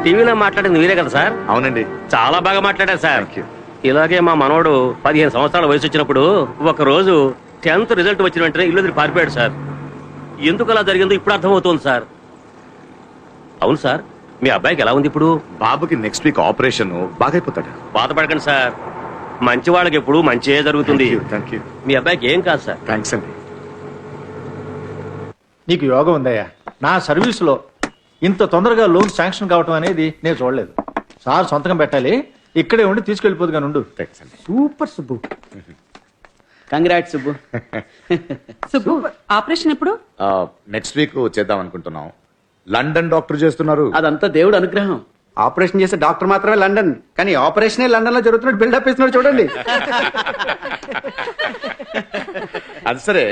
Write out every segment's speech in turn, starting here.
టీవీలో మాట్లాడింది మీరే కదా సార్? అవునండి. చాలా బాగా మాట్లాడారు సార్. Thank you. ఇలాగే మా మనవడు 15 సంవత్సరాల వయసు వచ్చినప్పుడు ఒక రోజు 10th రిజల్ట్ వచ్చిన వెంటనే ఇల్లు వదిలి పారిపోయాడు సార్. ఎందుకు అలా జరిగిందో ఇప్పుడు అర్థమవుతోంది సార్. అవును సార్, మీ అబ్బాయికి ఎలా ఉంది ఇప్పుడు? బాబుకి నెక్స్ట్ వీక్ ఆపరేషన్, బాగైపోతాడు. బాధపడకండి సార్, మంచి వాళ్ళకి ఎప్పుడు మంచిగా జరుగుతుంది. Thank you. మీ అబ్బాయికి ఏం కాదు సార్. థ్యాంక్స్ అండి. నీకు యోగం ఉందయ్యా. నా సర్వీసులో ఇంత తొందరగా లోన్ శాంక్షన్ కావటం అనేది నేను చూడలేదు. సార్ సొంతకం పెట్టాలి, ఇక్కడే ఉండి తీసుకెళ్ళిపోదు కానీ ఉండు. థ్యాంక్స్ అండి. Super Subbu. Congrats Subbu. Subbu, operation ఎప్పుడు? నెక్స్ట్ వీక్ చేద్దాం అనుకుంటున్నాం. లండన్ డాక్టర్ చేస్తున్నారు. అదంతా దేవుడు అనుగ్రహం. ఆపరేషన్ చేసే డాక్టర్ మాత్రమే లండన్, కానీ ఆపరేషనే లండన్ లో జరుగుతున్నట్టు బిల్డప్ ఇస్తున్నాడు చూడండి. అది సరే,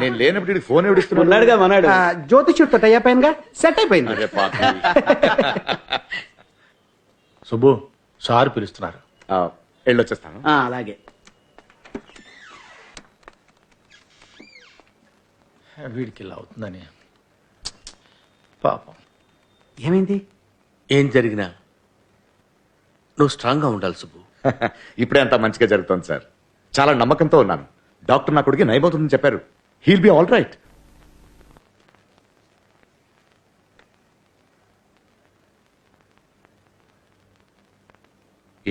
నేను లేనప్పుడు ఫోన్ ఎవడిస్తున్నాడు? ఉన్నాడుగా మనాడు. జ్యోతిష్యుడితో టై అయిపోయినగా సెట్ అయిపోయింది. అరే పాపం. సుబ్బు, సార్ పిలుస్తున్నారు. వెళ్ళొచ్చేస్తాను. అలాగే. వీడికి ఇలా అవుతుందని పాపం. ఏమైంది? ఏం జరిగినా నువ్వు స్ట్రాంగ్గా ఉండాలి సుబ్బు. ఇప్పుడే అంతా మంచిగా జరుగుతుంది సార్. చాలా నమ్మకంతో ఉన్నాను. డాక్టర్ నా కొడుకు నయమవుతుందని చెప్పారు. He'll be all right.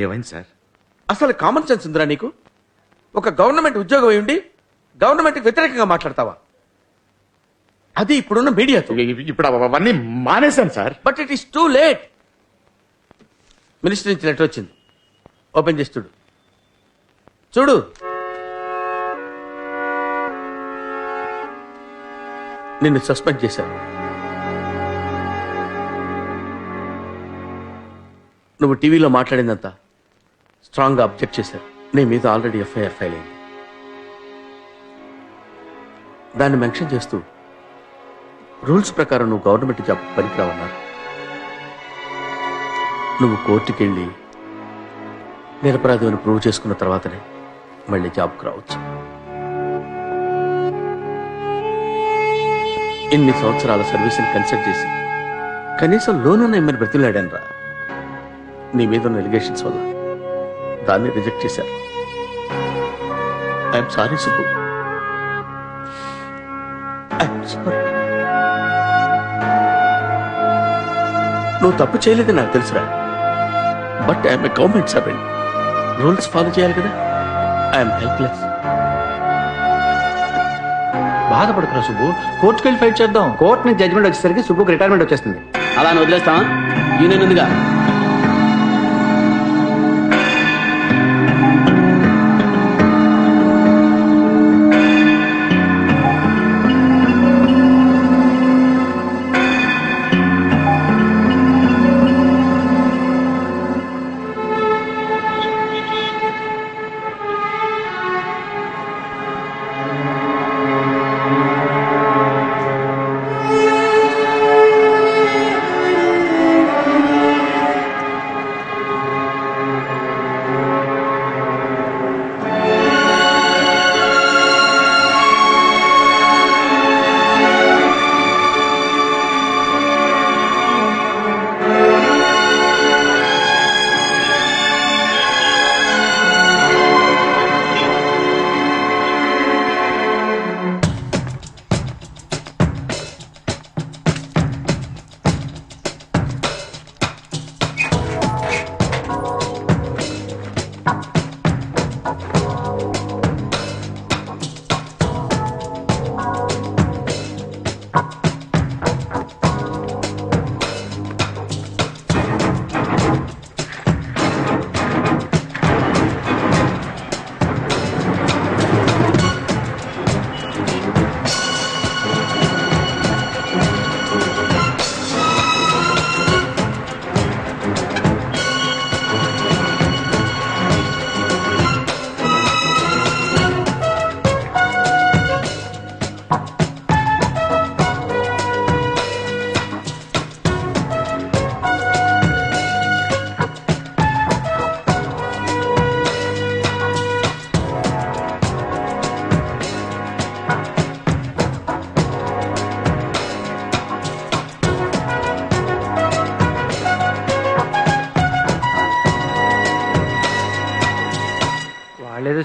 ఏమైంది సార్? అసలు కామన్ సెన్స్ ఉందిరా నీకు? ఒక గవర్నమెంట్ ఉద్యోగం అయి గవర్నమెంట్కి వ్యతిరేకంగా మాట్లాడతావా? అది ఇప్పుడున్న మీడియాతో. ఇప్పుడు అవన్నీ మానేశాను sir. But it is too late. Minister నుంచి లెటర్ వచ్చింది, ఓపెన్ చేసి చూడు. చూడు. నిన్ను సస్పెండ్ చేశారు. నువ్వు టీవీలో మాట్లాడిందంతా స్ట్రాంగ్గా అబ్జెక్ట్ చేశారు. నీ మీద ఆల్రెడీ ఎఫ్ఐఆర్ ఫైల్ అయింది. దాన్ని మెన్షన్ చేస్తూ రూల్స్ ప్రకారం నువ్వు గవర్నమెంట్ జాబ్ పనికిరావన్నారు. నువ్వు కోర్టుకి వెళ్ళి నిరపరాధి ప్రూవ్ చేసుకున్న తర్వాతనే మళ్ళీ జాబ్కి రావచ్చు. ఇన్ని సంవత్సరాల సర్వీస్ని కన్సల్ట్ చేసి కనీసం లోన్ ఉన్న ఇమ్మని బ్రతిలాడాను రా. నీ మీద ఉన్న ఎలిగేషన్స్ వల్ల దాన్ని రిజెక్ట్ చేశారు. I'm sorry Subbu. I'm sorry. నువ్వు తప్పు చేయలేదని నాకు తెలుసురా. But I'm a government servant. Rules follow చేయాలి కదా. I'm helpless. బాధపడుతున్నా సుబ్బు, కోర్టుకు వెళ్ళి ఫైట్ చేద్దాం. కోర్టు నుంచి జడ్జిమెంట్ వచ్చేసరికి సుబ్బుకి రిటైర్మెంట్ వచ్చేస్తుంది. అలా వదిలేస్తావా? యూనియన్ ఉందిగా.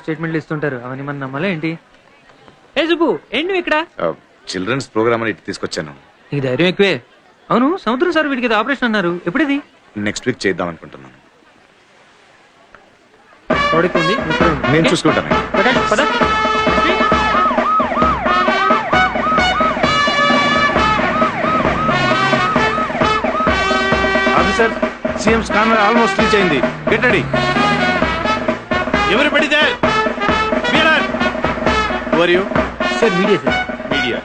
స్టేట్మెంట్లు ఇస్తుంటారు, అవన్నీ మనం నమ్మాలా ఏంటి? ఏ సుబ్బు, ఏంటి నువ్వు ఇక్కడ? చిల్డ్రన్స్ ప్రోగ్రామ్ అని ఇటు తీసుకొచ్చాను. నీకు ధైర్యం ఎక్కువే. అవును, సముద్రం సార్ వీడికి ఏదో ఆపరేషన్ అన్నారు, ఎప్పుడది? నెక్స్ట్ వీక్ చేద్దాం అనుకుంటున్నాను. వాడికి ఉంది, ఇక్కడ ఉంది. నేను చూసుకుంటాను. ప్రకాష్, పద. Officer, CM scanner almost reach అయింది. Get ready. ఎవరు పడితే సార్ మీడియా సార్. మీడియా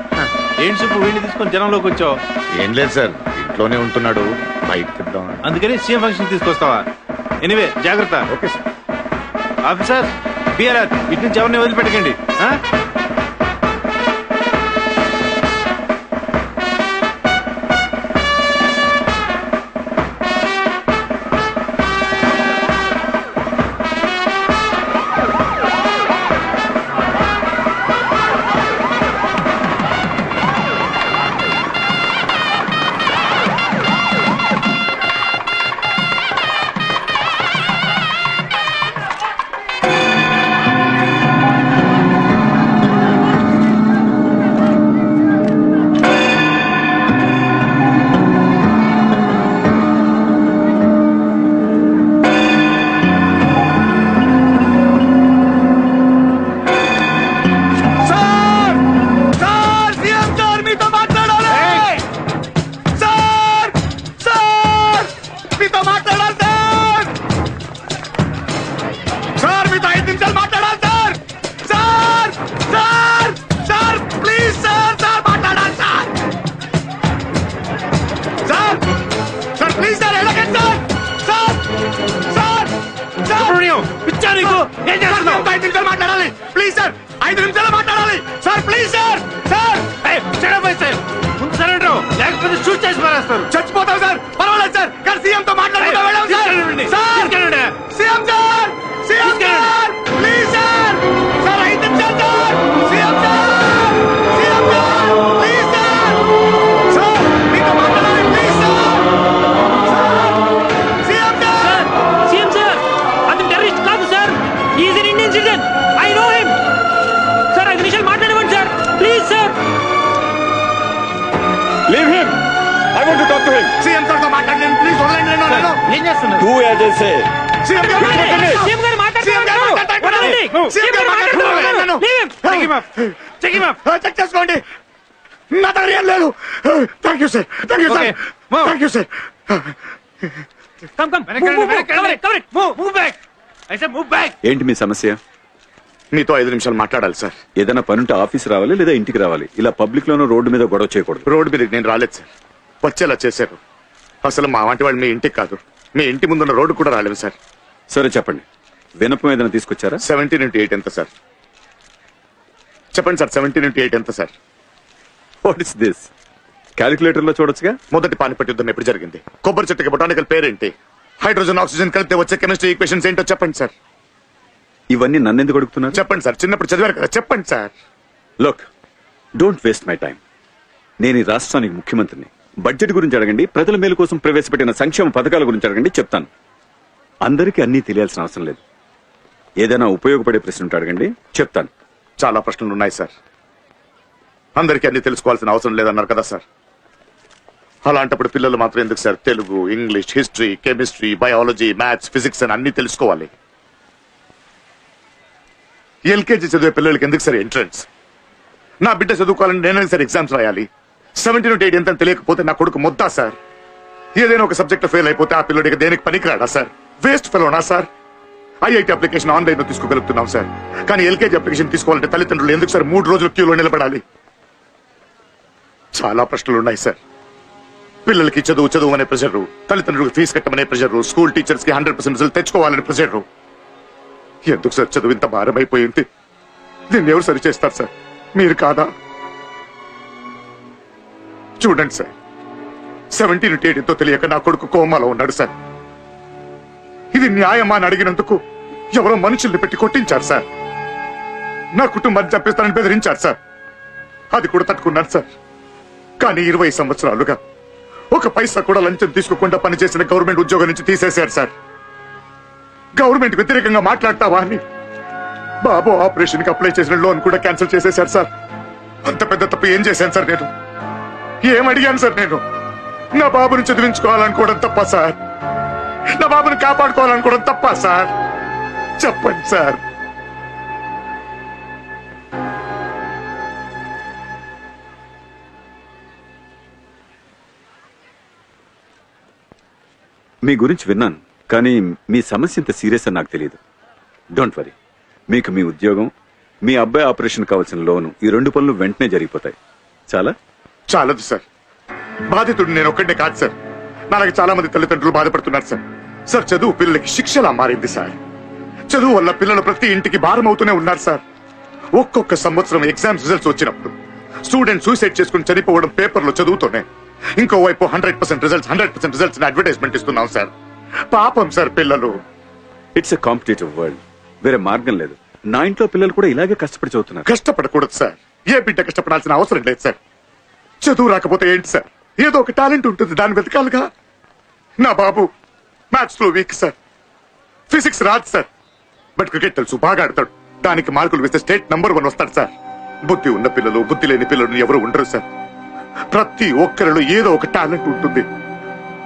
ఏంటి సుబ్బు, వీడిని తీసుకొని జనంలోకి వచ్చావు? ఏం లేదు సార్, ఇంట్లోనే ఉంటున్నాడు, బయటకు తిద్దాం. అందుకని సీఎం ఫంక్షన్ తీసుకొస్తావా? ఎనివే జాగ్రత్త. Okay sir. ఆఫీసర్, బిఆర్ఆర్, ఇటు నుంచి ఎవరిని వదిలిపెట్టకండి. మాట్లాడాలి ప్లీజ్ సార్, 5 నిమిషాలు మాట్లాడాలి సార్, ప్లీజ్ సార్. సార్ లేకపోతే షూట్ చేసి మారేస్తారు. చచ్చిపోతాం సార్, పర్వాలేదు సార్, కానీ సీఎం తో మాట్లాడుకుంటా వెళ్ళాం sir. CM sir, CM sir, please sir, sir 5 నిమిషాలు sir, CM sir, CM sir, please sir, sir మీతో మాట్లాడాలి please sir, sir CM sir. CM sir, అతను టెర్రరిస్ట్ కాదు sir, he is an Indian citizen, I know him. Sir 5 నిమిషాలు మాట్లాడమండి sir, please sir. Leave him. I want to talk to him. CM sir తో మాట్లాడండి please, వదలండి నన్ను. ఏం చేస్తున్నారు? Do as I say. CM గారు మాట్లాడండి. సీఎం గారు సీఎం గారు మాట్లాడండి. సీఎం గారు మాట్లాడండి. Check him up. Check him up. Check చేసుకోండి, నా దగ్గర ఏం లేదు. Thank you sir, thank you sir, Okay, move. Thank you sir. Come Cover it. Move back. I said move back. ఏంటి మీ సమస్య? మీతో 5 నిమిషాలు మాట్లాడాలి సార్. ఏదైనా పనుంటే ఆఫీస్ రావాలి లేదా ఇంటికి రావాలి. ఇలా పబ్లిక్ లోనో రోడ్డు మీద గొడవ చేయకూడదు. రోడ్డు మీదకి నేను రాలేదు సార్, వచ్చేలా చేశారు. అసలు మా వంటి వాళ్ళు మీ ఇంటికి కాదు, మీ ఇంటి ముందున్న రోడ్డు కూడా రాలేదు సార్. సరే చెప్పండి, వినపం ఏదైనా తీసుకొచ్చారా? 17 into 8 ఎంత సార్? చెప్పండి సార్, 17 into 8 ఎంత sir? What is this? Calculator లో చూడొచ్చుగా. మొదటి పానిపట్టు యుద్ధం ఎప్పుడు జరిగింది? కొబ్బరి చెట్టుకి బొటానికల్ పేరేంటి? హైడ్రోజన్ ఆక్సిజన్ కలిపితే వచ్చే కెమిస్ట్రీ ఈక్వేషన్స్ ఏంటో చెప్పండి సార్. ఇవన్నీ నన్నెందుకు అడుగుతున్నారు? చెప్పండి సార్, చిన్నప్పుడు చదివారు కదా, చెప్పండి sir. Look, don't waste my time. నేను ఈ రాష్ట్రానికి ముఖ్యమంత్రిని. బడ్జెట్ గురించి అడగండి, ప్రజల మేలు కోసం ప్రవేశపెట్టిన సంక్షేమ పథకాల గురించి అడగండి, చెప్తాను. అందరికీ అన్నీ తెలియాల్సిన అవసరం లేదు. ఏదైనా ఉపయోగపడే ప్రశ్న ఉంటే అడగండి, చెప్తాను. చాలా ప్రశ్నలు ఉన్నాయి సార్, అందరికీ అన్ని తెలుసుకోవాల్సిన అవసరం లేదన్నారు కదా సార్. అలాంటప్పుడు పిల్లలు మాత్రం ఎందుకు sir Telugu, English, history, chemistry, biology, maths, physics అని అన్ని తెలుసుకోవాలి? ఎల్కేజీ చదివే పిల్లలకి ఎందుకు సార్ ఎంట్రన్స్? నా బిడ్డ చదువుకోవాలని నేను సార్ ఎగ్జామ్స్ రాయాలి? 17 into 8 ఎంత తెలియకపోతే నా కొడుకు మొద్దా సార్? ఏదైనా ఒక సబ్జెక్ట్ ఫెయిల్ అయిపోతే ఆ పిల్లడికి దేనికి పనికిరాడా సార్? వేస్ట్ ఫెలోనా సార్? ఐఐటి అప్లికేషన్ ఆన్లైన్ లో తీసుకోగలుగుతున్నాం సార్, కానీ ఎల్కేజీ అప్లికేషన్ తీసుకోవాలంటే తల్లిదండ్రులు ఎందుకు సార్ 3 రోజులు క్యూలో నిలబడాలి? చాలా ప్రశ్నలు ఉన్నాయి సార్. పిల్లలకి చదువు అనే ప్రెషర్, తల్లిదండ్రులకు ఫీజు కట్టమనే ప్రెషర్, స్కూల్ టీచర్స్ కి 100% రిజల్ట్ తెచ్చుకోవాలనే ప్రెషర్. ఎందుకు సార్ చదువు ఇంత భారం అయిపోయింది? దీన్ని ఎవరు సరి చేస్తారు సార్? మీరు కాదా? చూడండి సార్, 17 into 8 ఎంతో తెలియక నా కొడుకు కోమాలో ఉన్నాడు సార్. ఇది న్యాయమా అని అడిగినందుకు ఎవరో మనుషుల్ని పెట్టి కొట్టించారు సార్. నా కుటుంబాన్ని చంపేస్తానని బెదిరించారు సార్, అది కూడా తట్టుకున్నాను సార్. కానీ 20 సంవత్సరాలుగా ఒక పైసా కూడా లంచం తీసుకోకుండా పనిచేసిన గవర్నమెంట్ ఉద్యోగం నుంచి తీసేశారు సార్. గవర్నమెంట్ వ్యతిరేకంగా మాట్లాడతావా అని బాబు ఆపరేషన్ కి అప్లై చేసిన లోన్ కూడా క్యాన్సిల్ చేసేశారు సార్. అంత పెద్ద తప్పు ఏం చేశాను సార్ నేను? ఏం అడిగాను సార్ నేను? నా బాబుని చదివించుకోవాలనుకోవడం తప్ప సార్? నా బాబుని కాపాడుకోవాలనుకోవడం తప్ప సార్? చెప్పండి సార్. మీ గురించి విన్నాను, కానీ మీ సమస్య ఇంత సీరియస్ అని నాకు తెలియదు. డోంట్ వరీ, మీకు మీ ఉద్యోగం, మీ అబ్బాయి ఆపరేషన్ కావాల్సిన లోను, ఈ 2 పనులు వెంటనే జరిగిపోతాయి. చాలా చాలదు సార్. బాధితుడు నేను ఒక్కడే కాదు సార్. నాలాగే చాలా మంది తల్లిదండ్రులు బాధపడుతున్నారు సార్. సార్, చదువు పిల్లలకి శిక్షలా మారింది సార్. చదువు వల్ల పిల్లలు ప్రతి ఇంటికి భారం అవుతూనే ఉన్నారు సార్. ఒక్కొక్క సంవత్సరం ఎగ్జామ్స్ రిజల్ట్స్ వచ్చినప్పుడు స్టూడెంట్ సూసైడ్ చేసుకుని చనిపోవడం పేపర్లో చదువుతూనే, ఇంకోవైపు 100% రిజల్ట్స్ అడ్వర్టైజ్మెంట్ ఇస్తున్నాం సార్. పాపం సార్ పిల్లలు. ఇట్స్ ఎ కాంపిటేటివ్ వరల్డ్, వేరే మార్గం లేదు. నా ఇంట్లో పిల్లలు కూడా ఇలాగే కష్టపడి చదువుతున్నారు. కష్టపడకూడదు సార్. ఏ బిడ్డ కష్టపడాల్సిన అవసరం లేదు సార్. చదువు రాకపోతే ఏంటి సార్? ఏదో ఒక టాలెంట్ ఉంటుంది, దాన్ని వెతకాలిగా. నా బాబు మ్యాథ్స్ లో వీక్ సార్, ఫిజిక్స్ రాదు సార్, బట్ క్రికెట్ తెలుసు, బాగా ఆడతాడు. దానికి మార్కులు వేస్తే స్టేట్ నంబర్ 1 వస్తాడు సార్. బుద్ధి ఉన్న పిల్లలు, బుద్ధి లేని పిల్లలు ఎవరు ఉండరు సార్. ప్రతి ఒక్కరిలో ఏదో ఒక టాలెంట్ ఉంటుంది.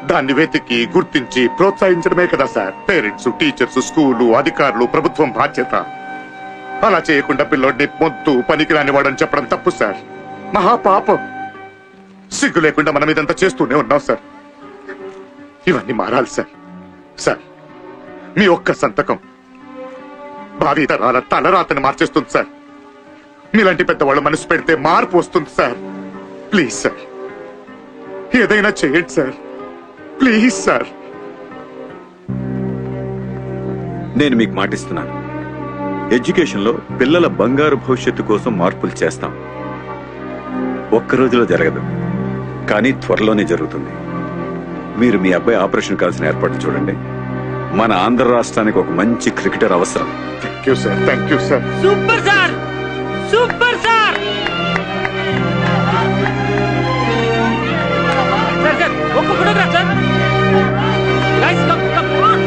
దాన్ని వెతికి గుర్తించి ప్రోత్సహించడమే కదా సార్ పేరెంట్స్, టీచర్స్, స్కూలు, అధికారులు, ప్రభుత్వం బాధ్యత. అలా చేయకుండా పిల్లోడిని మొద్దు పనికిరాని వాడని చెప్పడం తప్పు సార్. మహాపాపం. సిగ్గు లేకుండా మనం ఇదంతా చేస్తూనే ఉన్నాం సార్. ఇవన్నీ మారాలి సార్. సార్, మీ ఒక్క సంతకం భావి తరాల తలరాతని మార్చేస్తుంది సార్. మీలాంటి పెద్దవాళ్ళు మనసు పెడితే మార్పు వస్తుంది సార్. ప్లీజ్ సార్, ఏదైనా చేయండి సార్. Please sir. నేను మీకు మాటిస్తున్నాను, ఎడ్యుకేషన్ లో పిల్లల బంగారు భవిష్యత్తు కోసం మార్పులు చేస్తాం. ఒక్క రోజులో జరగదు, కానీ త్వరలోనే జరుగుతుంది. మీరు మీ అబ్బాయి ఆపరేషన్ కావాల్సిన ఏర్పాట్లు చూడండి. మన ఆంధ్ర రాష్ట్రానికి ఒక మంచి క్రికెటర్ అవసరం. Thank you sir. Thank you sir. Super sir, super sir. Sir sir, ఒక్క photograph sir. Guys come come on.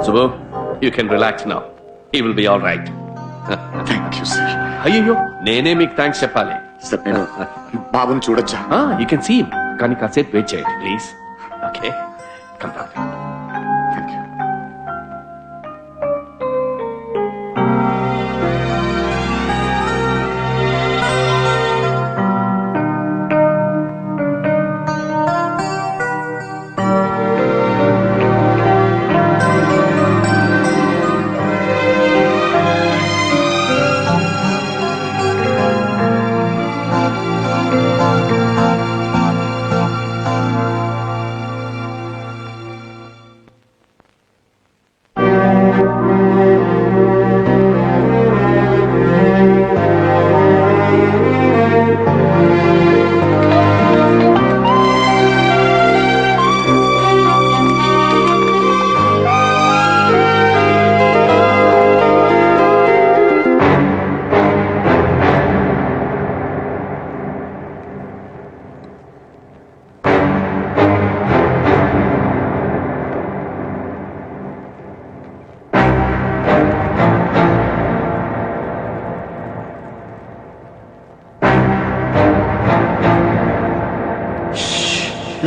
Subbu, you can relax now. He will be all right. Thank you sir. అయ్యో, నేనే మీకు thanks చెప్పాలి. Sir, నేను బాబుని చూడొచ్చా? You can see కానీ కాసేపు వెయిట్ చేయండి please. Okay, come doctor. Thank you.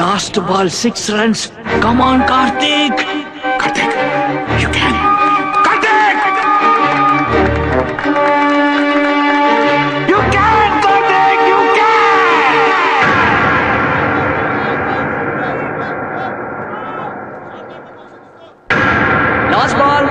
Last ball, 6 runs. Come on, Karthik. Karthik, you can. Karthik! You can, Karthik, you can! Last ball.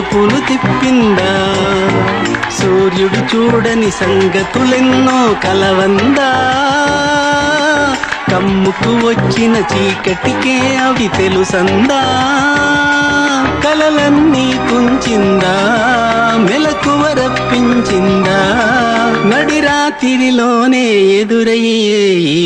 మలుపులు తిప్పిందా సూర్యుడు చూడని సంగతులెన్నో కలవందా కమ్ముకు వచ్చిన చీకటికే అవి తెలుసందా కలలన్నీ కుంచిందా మెలకువ రప్పించిందా నడిరాత్రిలోనే ఎదురయ్యే ఈ